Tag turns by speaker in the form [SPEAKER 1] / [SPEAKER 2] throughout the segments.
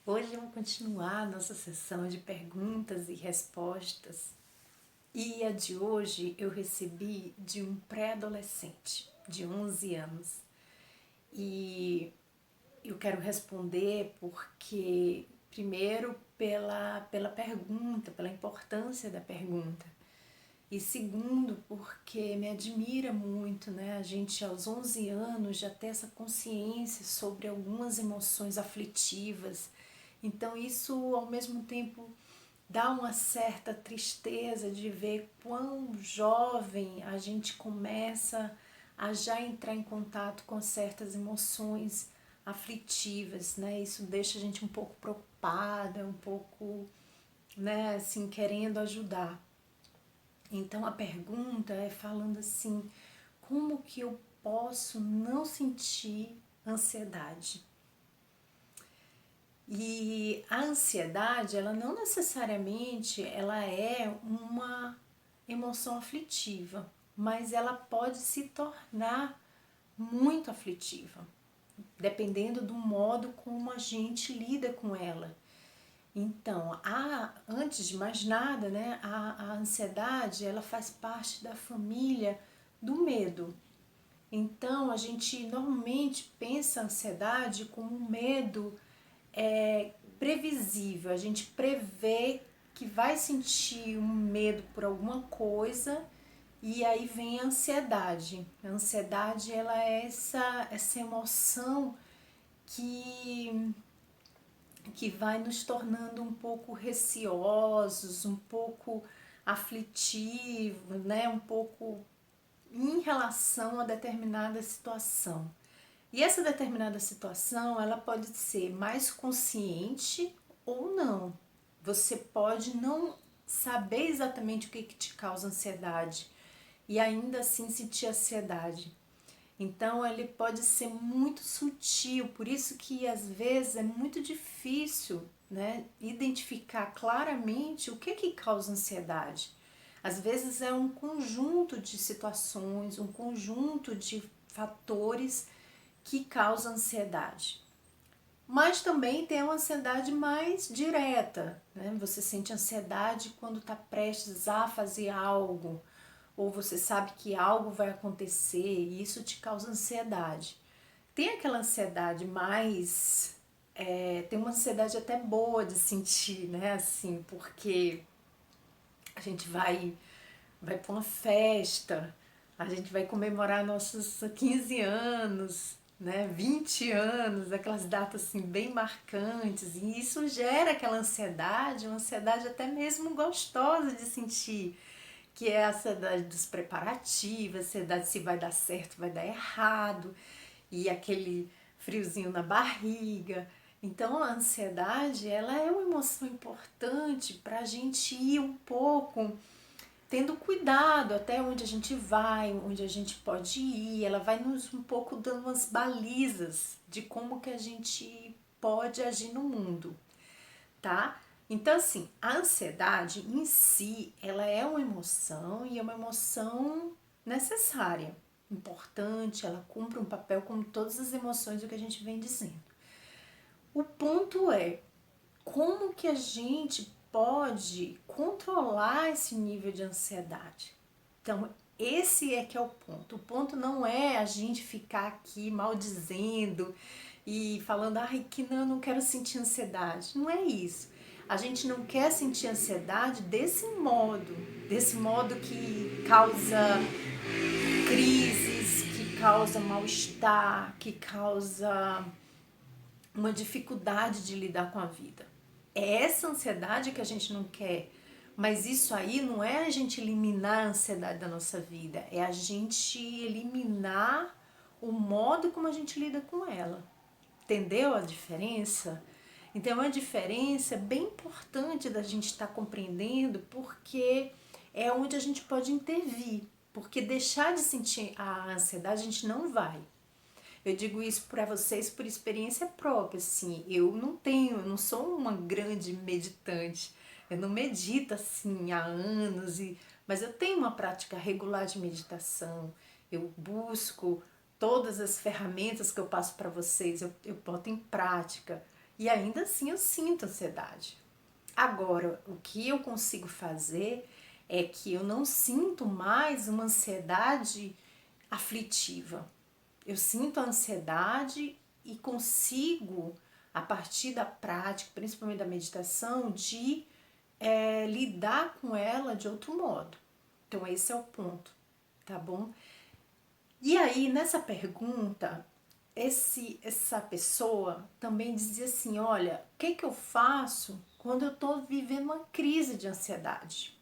[SPEAKER 1] Hoje vamos continuar nossa sessão de perguntas e respostas. E a de hoje eu recebi de um pré-adolescente de 11 anos. E eu quero responder porque, primeiro, pela pergunta, pela importância da pergunta. E segundo, porque me admira muito, né? A gente aos 11 anos já ter essa consciência sobre algumas emoções aflitivas. Então isso ao mesmo tempo dá uma certa tristeza de ver quão jovem a gente começa a já entrar em contato com certas emoções aflitivas, né? Isso deixa a gente um pouco preocupada, um pouco, né, assim, querendo ajudar. Então a pergunta é falando assim: como que eu posso não sentir ansiedade? E a ansiedade, ela não necessariamente ela é uma emoção aflitiva, mas ela pode se tornar muito aflitiva, dependendo do modo como a gente lida com ela. Então, antes de mais nada, né, a ansiedade, ela faz parte da família do medo. Então, a gente normalmente pensa a ansiedade como um medo previsível. A gente prevê que vai sentir um medo por alguma coisa e aí vem a ansiedade. A ansiedade, ela é essa emoção que vai nos tornando um pouco receosos, um pouco aflitivos, né? Um pouco em relação a determinada situação. E essa determinada situação, ela pode ser mais consciente ou não. Você pode não saber exatamente o que te causa ansiedade e ainda assim sentir ansiedade. Então ele pode ser muito sutil, por isso que às vezes é muito difícil, né, identificar claramente o que causa ansiedade. Às vezes é um conjunto de situações, um conjunto de fatores que causa ansiedade. Mas também tem uma ansiedade mais direta, né? Você sente ansiedade quando está prestes a fazer algo, ou você sabe que algo vai acontecer e isso te causa ansiedade. Tem aquela ansiedade mais. Tem uma ansiedade até boa de sentir, né? Assim, porque a gente vai para uma festa, a gente vai comemorar nossos 15 anos, né, 20 anos, aquelas datas assim bem marcantes, e isso gera aquela ansiedade, uma ansiedade até mesmo gostosa de sentir, que é a ansiedade dos preparativos, a ansiedade se vai dar certo, vai dar errado, e aquele friozinho na barriga. Então a ansiedade, ela é uma emoção importante para a gente ir um pouco tendo cuidado até onde a gente vai, onde a gente pode ir. Ela vai nos um pouco dando umas balizas de como que a gente pode agir no mundo, tá? Então, assim, a ansiedade em si, ela é uma emoção e é uma emoção necessária, importante, ela cumpre um papel como todas as emoções do que a gente vem dizendo. O ponto é como que a gente pode controlar esse nível de ansiedade. Então, esse é que é o ponto. O ponto não é a gente ficar aqui maldizendo e falando, ai, que não, eu não quero sentir ansiedade. Não é isso. A gente não quer sentir ansiedade desse modo que causa crises, que causa mal-estar, que causa uma dificuldade de lidar com a vida. É essa ansiedade que a gente não quer. Mas isso aí não é a gente eliminar a ansiedade da nossa vida, é a gente eliminar o modo como a gente lida com ela. Entendeu a diferença? Então é uma diferença bem importante da gente estar compreendendo, porque é onde a gente pode intervir. Porque deixar de sentir a ansiedade a gente não vai. Eu digo isso para vocês por experiência própria, assim, eu não sou uma grande meditante, eu não medito assim há anos, mas eu tenho uma prática regular de meditação, eu busco todas as ferramentas que eu passo para vocês, eu boto em prática. e ainda assim eu sinto ansiedade. Agora, o que eu consigo fazer é que eu não sinto mais uma ansiedade aflitiva. Eu sinto a ansiedade e consigo, a partir da prática, principalmente da meditação, de lidar com ela de outro modo. Então, esse é o ponto, tá bom? E aí, nessa pergunta, essa pessoa também dizia assim: olha, o que, que eu faço quando eu estou vivendo uma crise de ansiedade?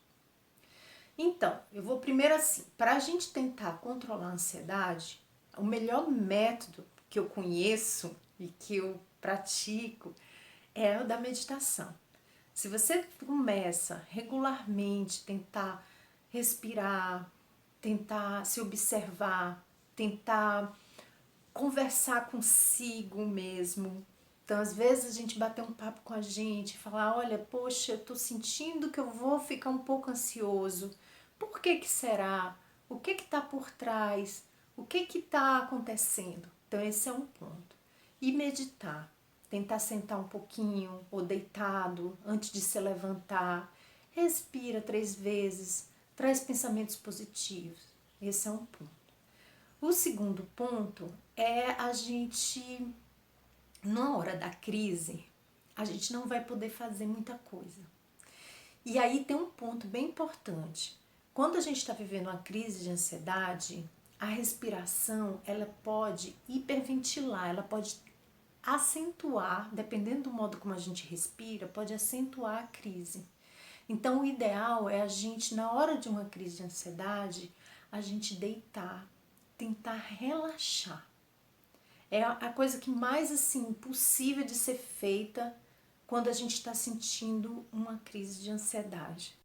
[SPEAKER 1] Então, eu vou primeiro assim, para a gente tentar controlar a ansiedade, o melhor método que eu conheço e que eu pratico é o da meditação. Se você começa regularmente tentar respirar, tentar se observar, tentar conversar consigo mesmo. Então, às vezes a gente bater um papo com a gente, falar, olha, poxa, eu tô sentindo que eu vou ficar um pouco ansioso. Por que que será? O que que tá por trás? O que que tá acontecendo? Então, esse é um ponto. E meditar. Tentar sentar um pouquinho ou deitado antes de se levantar. Respira 3 vezes. Traz pensamentos positivos. Esse é um ponto. O segundo ponto é a gente, na hora da crise, a gente não vai poder fazer muita coisa. E aí tem um ponto bem importante. Quando a gente está vivendo uma crise de ansiedade, a respiração ela pode hiperventilar, ela pode acentuar, dependendo do modo como a gente respira, pode acentuar a crise. Então, o ideal é a gente, na hora de uma crise de ansiedade, a gente deitar, tentar relaxar. É a coisa que mais assim possível de ser feita quando a gente está sentindo uma crise de ansiedade.